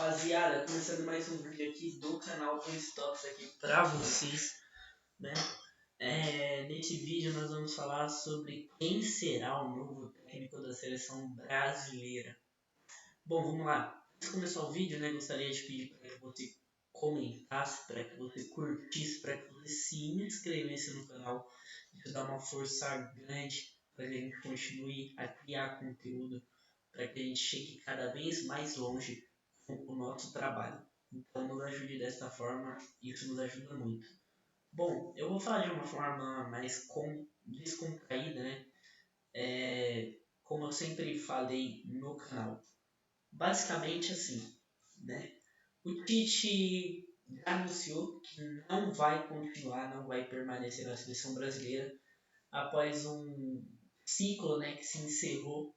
Rapaziada, começando mais um vídeo aqui do canal Dois Toques aqui pra vocês, né? Nesse vídeo nós vamos falar sobre quem será o novo técnico da seleção brasileira. Bom, vamos lá. Antes de começar o vídeo, né, gostaria de pedir para que você comentasse, para que você curtisse, para que você se inscrevesse no canal. Isso dá uma força grande para que a gente continue a criar conteúdo, para que a gente chegue cada vez mais longe com o nosso trabalho. Então nos ajude dessa forma, isso nos ajuda muito. Bom, eu vou falar de uma forma mais descontraída, né? Como eu sempre falei no canal. Basicamente assim, né? O Tite já anunciou que não vai continuar, não vai permanecer na seleção brasileira após um ciclo, né, que se encerrou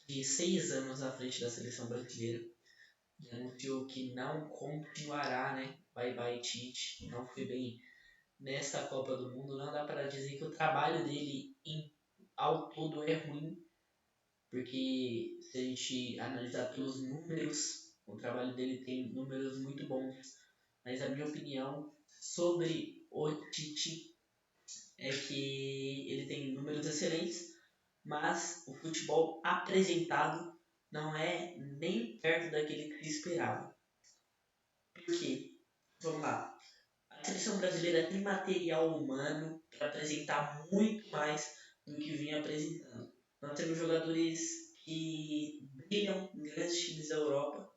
de 6 anos à frente da seleção brasileira. Já anunciou que não continuará, né? Bye bye Tite, não foi bem nesta Copa do Mundo. Não dá para dizer que o trabalho dele ao todo é ruim, porque se a gente analisar pelos números, o trabalho dele tem números muito bons. Mas a minha opinião sobre o Tite é que ele tem números excelentes, mas o futebol apresentado não é nem perto daquele que se esperava. Por quê? Vamos lá. A seleção brasileira tem material humano para apresentar muito mais do que vinha apresentando. Nós temos jogadores que brilham em grandes times da Europa,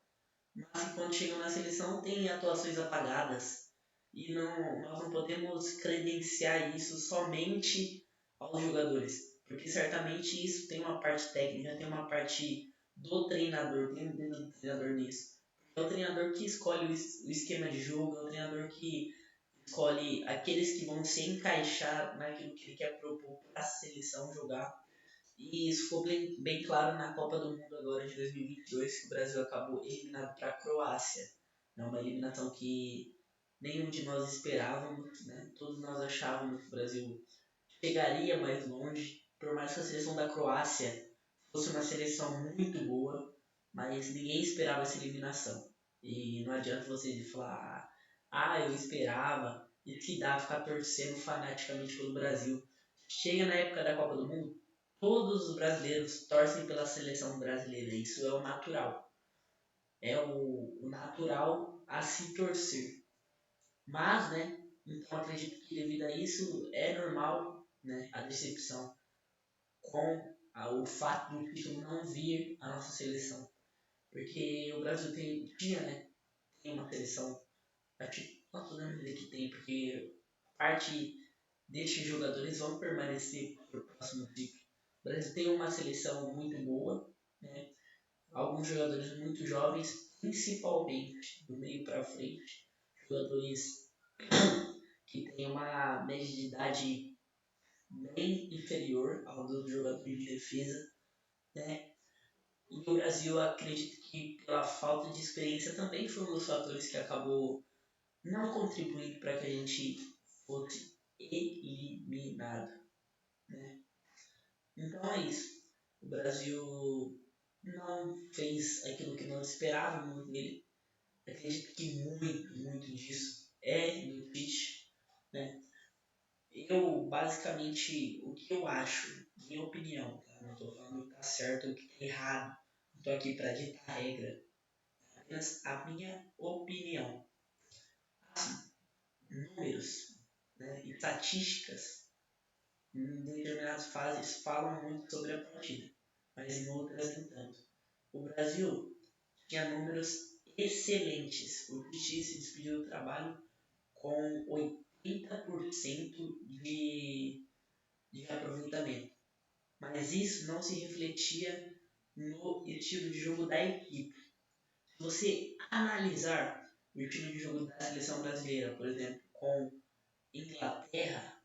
mas que quando chegam na seleção têm atuações apagadas. E nós não podemos credenciar isso somente aos jogadores, porque certamente isso tem uma parte técnica, tem uma parte do treinador, tem um dedo do treinador nisso. É o treinador que escolhe o esquema de jogo, é o treinador que escolhe aqueles que vão se encaixar naquilo que ele quer propor para a seleção jogar. E isso ficou bem claro na Copa do Mundo agora de 2022, que o Brasil acabou eliminado para a Croácia. É uma eliminação que nenhum de nós esperávamos, né? Todos nós achávamos que o Brasil chegaria mais longe, por mais que a seleção da Croácia fosse uma seleção muito boa, mas ninguém esperava essa eliminação. E não adianta você falar, eu esperava, e que dá ficar torcendo fanaticamente pelo Brasil. Chega na época da Copa do Mundo, todos os brasileiros torcem pela seleção brasileira, isso é o natural. É o natural a se torcer. Mas, né, então acredito que devido a isso é normal, né, a decepção com o fato do título não vir à nossa seleção. Porque o Brasil tinha, né, tem uma seleção, acho que não podemos dizer que tem, porque parte destes jogadores vão permanecer para o próximo ciclo. O Brasil tem uma seleção muito boa, né, alguns jogadores muito jovens, principalmente do meio para frente, jogadores que têm uma média de idade bem inferior ao dos jogadores de defesa, né? E o Brasil, acredito que pela falta de experiência também foi um dos fatores que acabou não contribuindo para que a gente fosse eliminado, né? Então é isso. O Brasil não fez aquilo que nós esperávamos dele. Acredito que muito disso é do Tite, né? Eu, basicamente, o que eu acho, minha opinião, tá? Não estou falando que tá certo ou que tá errado. Não estou aqui para ditar regra. Apenas a minha opinião. Assim, números, né, estatísticas, em determinadas fases falam muito sobre a partida, mas em outras nem tanto. O Brasil tinha números excelentes. O Tite se despediu do trabalho com 80% de aproveitamento. Mas isso não se refletia no estilo de jogo da equipe. Se você analisar o estilo de jogo da seleção brasileira, por exemplo, com Inglaterra,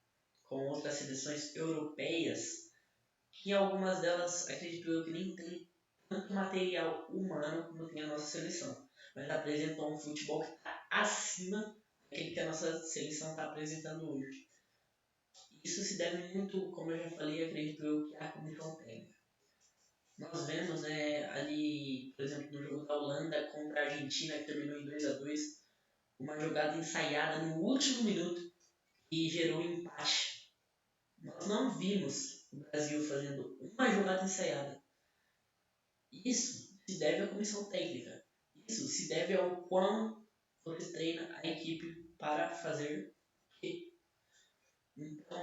com outras seleções europeias, que algumas delas, acredito eu, que nem tem tanto material humano como tem a nossa seleção, mas apresentam um futebol que está acima daquele que a nossa seleção está apresentando hoje. Isso se deve muito, como eu já falei, acredito eu, que é a comissão técnica. Nós vemos, né, ali, por exemplo, no jogo da Holanda contra a Argentina, que terminou em 2-2, uma jogada ensaiada no último minuto e gerou um empate. Nós não vimos o Brasil fazendo uma jogada ensaiada. Isso se deve à comissão técnica. Isso se deve ao quão você treina a equipe para fazer o quê? Então,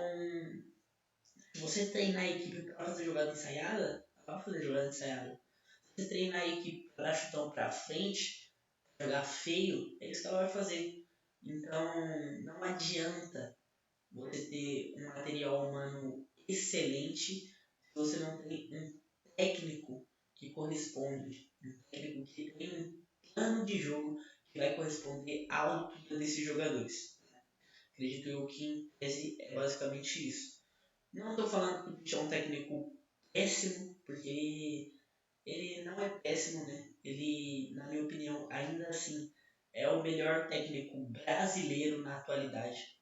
se você treinar a equipe para fazer jogada ensaiada, ela vai fazer jogada ensaiada. Se você treinar a equipe para dar chutão para frente, jogar feio, é isso que ela vai fazer. Então, não adianta você ter um material humano excelente se você não tem um técnico que corresponde, um técnico que tem um plano de jogo que vai corresponder à altura desses jogadores. Acredito eu que em tese é basicamente isso. Não estou falando que o Tite é um técnico péssimo, porque ele não é péssimo, né? Ele, na minha opinião, ainda assim é o melhor técnico brasileiro na atualidade.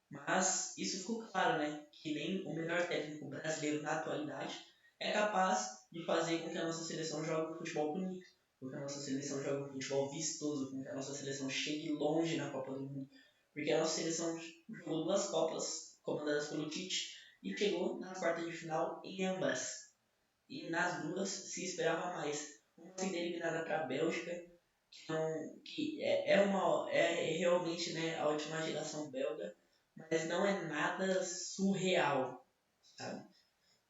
Mas isso ficou claro, né? Que nem o melhor técnico brasileiro na atualidade é capaz de fazer com que a nossa seleção jogue um futebol bonito, com que a nossa seleção jogue um futebol vistoso, com que a nossa seleção chegue longe na Copa do Mundo. Porque a nossa seleção jogou duas Copas comandadas pelo Tite e chegou nas quartas de final em ambas. E nas duas se esperava mais. Uma sendo eliminada para a Bélgica, que é realmente, né, a última geração belga, mas não é nada surreal, sabe?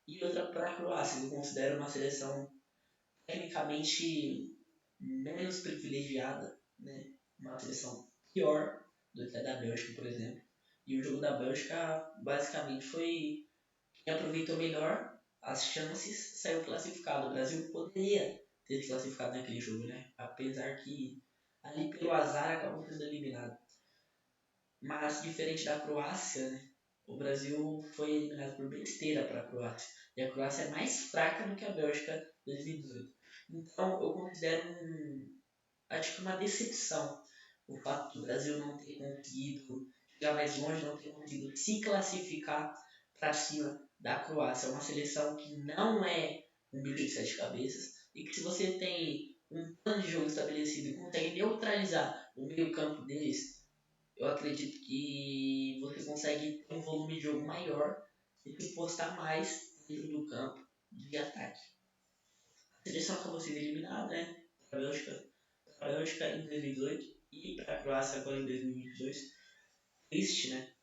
E outra para a Croácia, que eu considero uma seleção tecnicamente menos privilegiada, né? Uma seleção pior do que a da Bélgica, por exemplo. E o jogo da Bélgica basicamente foi quem aproveitou melhor as chances, saiu classificado. O Brasil poderia ter se classificado naquele jogo, né? Apesar que ali pelo azar acabou sendo eliminado. Mas diferente da Croácia, né? O Brasil foi eliminado por besteira para a Croácia. E a Croácia é mais fraca do que a Bélgica 2018. Então eu considero acho que uma decepção o fato do Brasil não ter conseguido chegar mais longe, não ter conseguido se classificar para cima da Croácia. É uma seleção que não é um bicho de sete cabeças e que se você tem um plano de jogo estabelecido e consegue neutralizar o meio campo deles, eu acredito que você consegue ter um volume de jogo maior e se postar mais dentro do campo de ataque. A seleção acabou sendo eliminada, né? Para a Bélgica em 2018 e para a Croácia agora em 2022. Triste, né?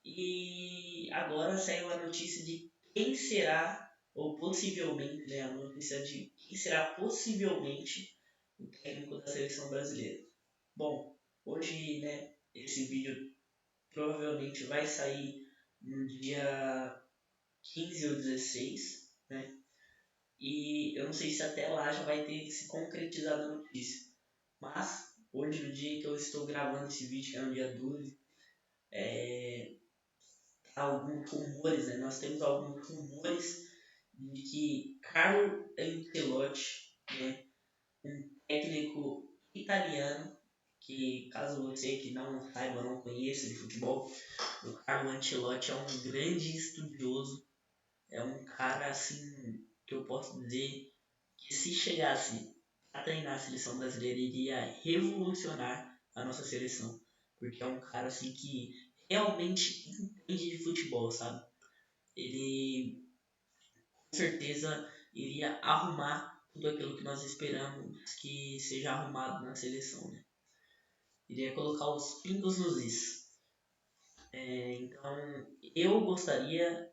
E agora saiu a notícia de quem será, ou possivelmente, né? A notícia de quem será possivelmente o técnico da seleção brasileira. Bom, hoje, né? Esse vídeo provavelmente vai sair no dia 15 ou 16, né? E eu não sei se até lá já vai ter se concretizado a notícia. Mas, hoje, no dia que eu estou gravando esse vídeo, que é no dia 12, há alguns rumores, né? Nós temos alguns rumores de que Carlo Ancelotti, né? Um técnico italiano, que caso você que não saiba, não conheça de futebol, o Carlo Ancelotti é um grande estudioso, é um cara assim que eu posso dizer que se chegasse a treinar a seleção brasileira iria revolucionar a nossa seleção, porque é um cara assim que realmente entende de futebol, sabe? Ele com certeza iria arrumar tudo aquilo que nós esperamos que seja arrumado na seleção, né? Iria colocar os pingos nos is. Então, eu gostaria,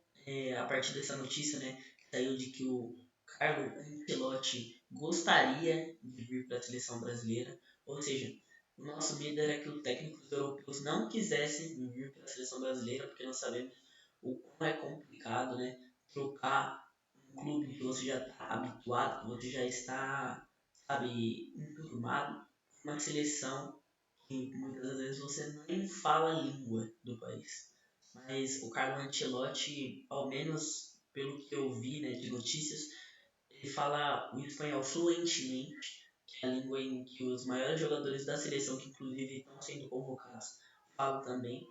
a partir dessa notícia, né, que saiu de que o Carlo Ancelotti gostaria de vir para a seleção brasileira, ou seja, o nosso medo era que os técnicos europeus não quisessem vir para a seleção brasileira, porque nós sabemos o quão é complicado, né, trocar um clube que você já está habituado, que você já está, sabe, enturmado, uma seleção que muitas vezes você nem fala a língua do país. Mas o Carlo Ancelotti, ao menos pelo que eu vi, né, de notícias, ele fala o espanhol fluentemente, que é a língua em que os maiores jogadores da seleção, que inclusive estão sendo convocados, falam também.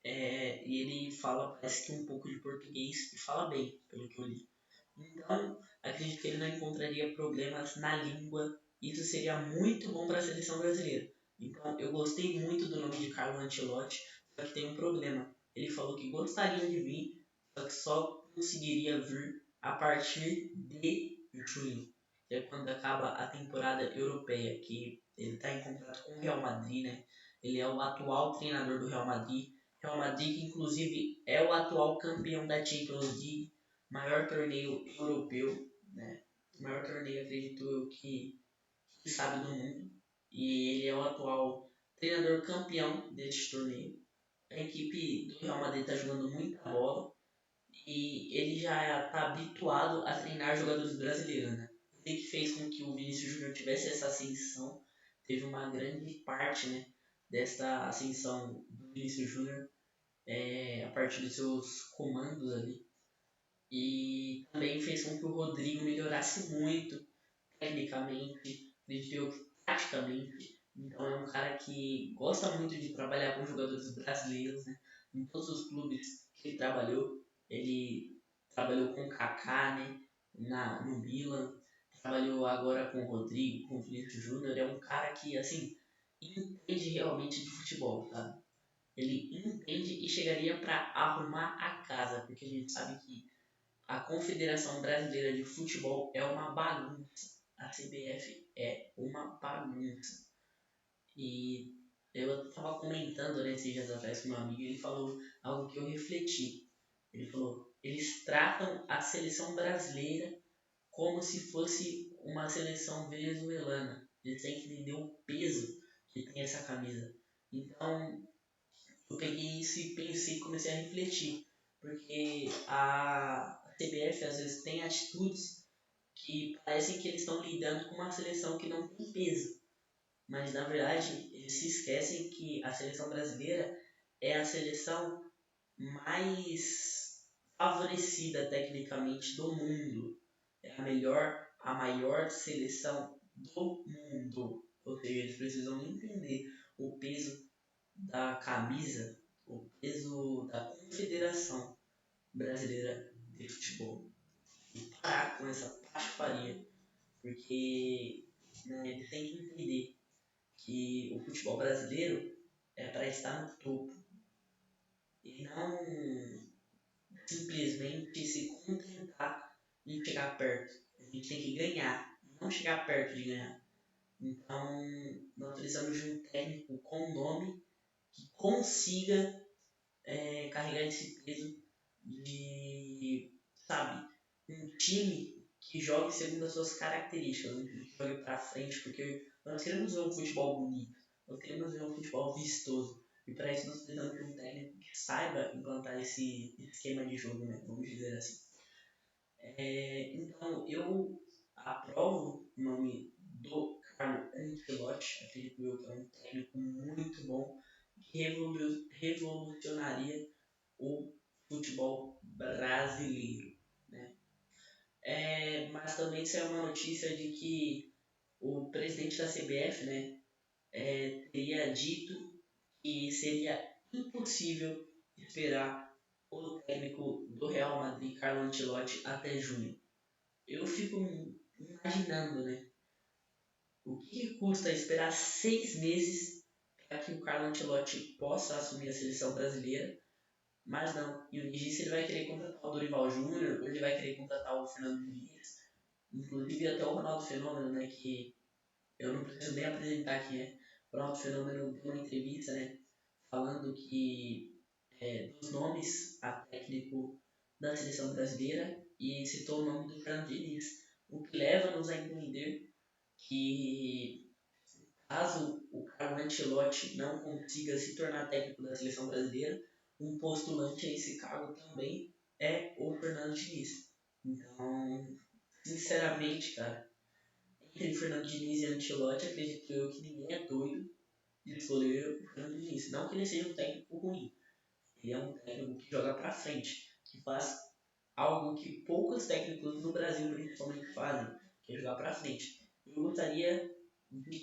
E ele fala, parece que um pouco de português e fala bem, pelo que eu li. Então, acredito que ele não encontraria problemas na língua. Isso seria muito bom para a seleção brasileira. Então, eu gostei muito do nome de Carlo Ancelotti, só que tem um problema. Ele falou que gostaria de vir, só que só conseguiria vir a partir de junho, que é quando acaba a temporada europeia, que ele está em contrato com o Real Madrid, né? Ele é o atual treinador do Real Madrid. Real Madrid, que inclusive é o atual campeão da Champions League, maior torneio europeu, né? O maior torneio, acredito eu, que sabe do mundo. E ele é o atual treinador campeão deste torneio. A equipe do Real Madrid está jogando muita bola e ele já está habituado a treinar jogadores brasileiros, né? O que fez com que o Vinícius Júnior tivesse essa ascensão, teve uma grande parte, né, dessa ascensão do Vinícius Júnior a partir dos seus comandos ali. E também fez com que o Rodrigo melhorasse muito tecnicamente, acredito eu, taticamente. Então é um cara que gosta muito de trabalhar com jogadores brasileiros, né? Em todos os clubes que ele trabalhou com o Kaká, né? No Milan, trabalhou agora com o Rodrigo, com o Vinícius Júnior. É um cara que, assim, entende realmente de futebol, sabe? Ele entende e chegaria para arrumar a casa, porque a gente sabe que a Confederação Brasileira de Futebol é uma bagunça. A CBF é uma bagunça. E eu estava comentando, né, esses dias atrás com meu amigo e ele falou algo que eu refleti. Ele falou: eles tratam a seleção brasileira como se fosse uma seleção venezuelana. Eles têm que entender o peso que tem essa camisa. Então, eu peguei isso e pensei, comecei a refletir, porque a CBF às vezes tem atitudes que parecem que eles estão lidando com uma seleção que não tem peso, mas na verdade eles se esquecem que a seleção brasileira é a seleção mais favorecida tecnicamente do mundo, é a maior seleção do mundo, ou seja, eles precisam entender o peso da camisa, o peso da Confederação Brasileira de Futebol e parar com essa patifaria, porque né, eles têm que entender que o futebol brasileiro é para estar no topo e não simplesmente se contentar em chegar perto. A gente tem que ganhar, não chegar perto de ganhar. Então, nós precisamos de um técnico com nome que consiga carregar esse peso de, sabe, um time que jogue segundo as suas características, um time que jogue para frente, porque nós queremos ver um futebol bonito, nós queremos ver um futebol vistoso, e para isso nós precisamos de um técnico que saiba implantar esse esquema de jogo, né, vamos dizer assim. Então, eu aprovo o nome do Carlo Ancelotti, acredito eu que é um técnico muito bom, que revolucionaria o futebol brasileiro. Né? Mas também saiu uma notícia de que o presidente da CBF, né, teria dito que seria impossível esperar o técnico do Real Madrid, Carlo Ancelotti, até junho. Eu fico imaginando, né, o que custa esperar 6 meses para que o Carlo Ancelotti possa assumir a seleção brasileira. Mas não, e o disse ele vai querer contratar o Dorival Júnior, ou ele vai querer contratar o Fernando Diniz, inclusive até o Ronaldo Fenômeno, né, que eu não preciso nem apresentar quem é. O Ronaldo Fenômeno deu uma entrevista, né, falando que dos nomes a técnico da seleção brasileira e citou o nome do Fernando Diniz, o que leva-nos a entender que caso o Carlo Ancelotti não consiga se tornar técnico da seleção brasileira, um postulante a esse cargo também é o Fernando Diniz. Então, sinceramente, cara, entre Fernando Diniz e Ancelotti, acredito eu que ninguém é doido de escolher o Fernando Diniz. Não que ele seja um técnico ruim, ele é um técnico que joga pra frente, que faz algo que poucos técnicos no Brasil principalmente fazem, que é jogar pra frente. Eu gostaria de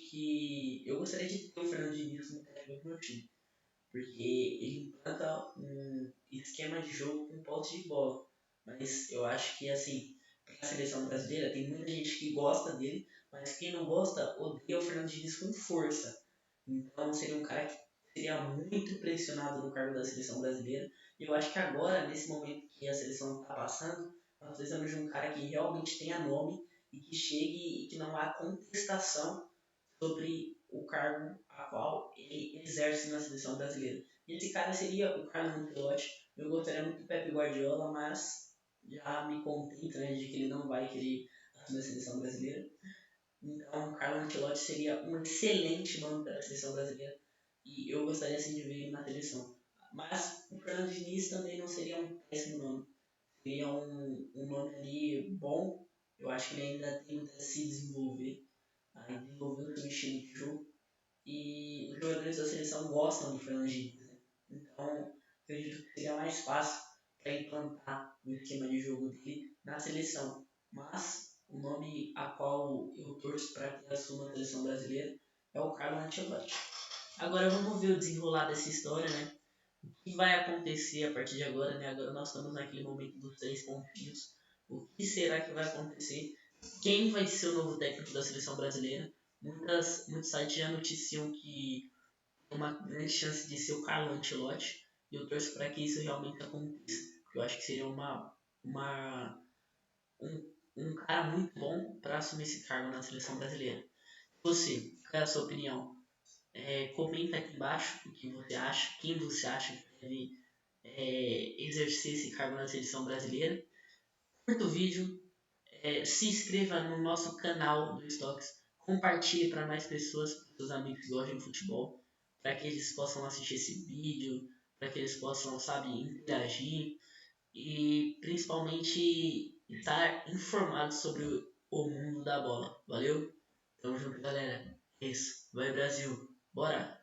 ter o Fernando Diniz como técnico do meu time, porque ele implanta um esquema de jogo com posse de bola. Mas eu acho que assim, para a seleção brasileira. Tem muita gente que gosta dele, mas quem não gosta odeia o Fernando Diniz com força. Então seria um cara que seria muito pressionado no cargo da seleção brasileira. E eu acho que agora, nesse momento que a seleção está passando, nós precisamos de um cara que realmente tenha nome e que chegue e que não há contestação sobre o cargo a qual ele exerce na seleção brasileira. E esse cara seria o Carlo Ancelotti. Eu gostaria muito do Pepe Guardiola, mas já me contento, né, de que ele não vai querer assumir a seleção brasileira. Então, o Carlo Ancelotti seria um excelente nome para a seleção brasileira e eu gostaria assim de ver ele na seleção. Mas o Fernando Diniz também não seria um péssimo nome. Seria um nome ali bom. Eu acho que ele ainda tem muito a se desenvolver, a desenvolver o seu estilo de jogo. E os jogadores da seleção gostam do Fernando Diniz. Né? Então, acredito que seria mais fácil para implantar o esquema de jogo dele na seleção. Mas o nome a qual eu torço para que assuma a seleção brasileira é o Carlo Ancelotti. Agora vamos ver o desenrolar dessa história, né? O que vai acontecer a partir de agora, né? Agora nós estamos naquele momento dos 3 pontinhos. O que será que vai acontecer? Quem vai ser o novo técnico da seleção brasileira? Muitos sites já noticiam que tem uma grande chance de ser o Carlo Ancelotti e eu torço para que isso realmente aconteça. Porque eu acho que seria uma, um cara muito bom para assumir esse cargo na seleção brasileira. Você, qual é a sua opinião? Comenta aqui embaixo o que você acha, quem você acha que deve exercer esse cargo na seleção brasileira. Curta o vídeo, se inscreva no nosso canal do Stocks, compartilhe para mais pessoas, para seus amigos que gostam de futebol, para que eles possam assistir esse vídeo, para que eles possam, sabe, interagir e principalmente estar informados sobre o mundo da bola. Valeu? Tamo junto, galera. É isso. Vai, Brasil. Bora!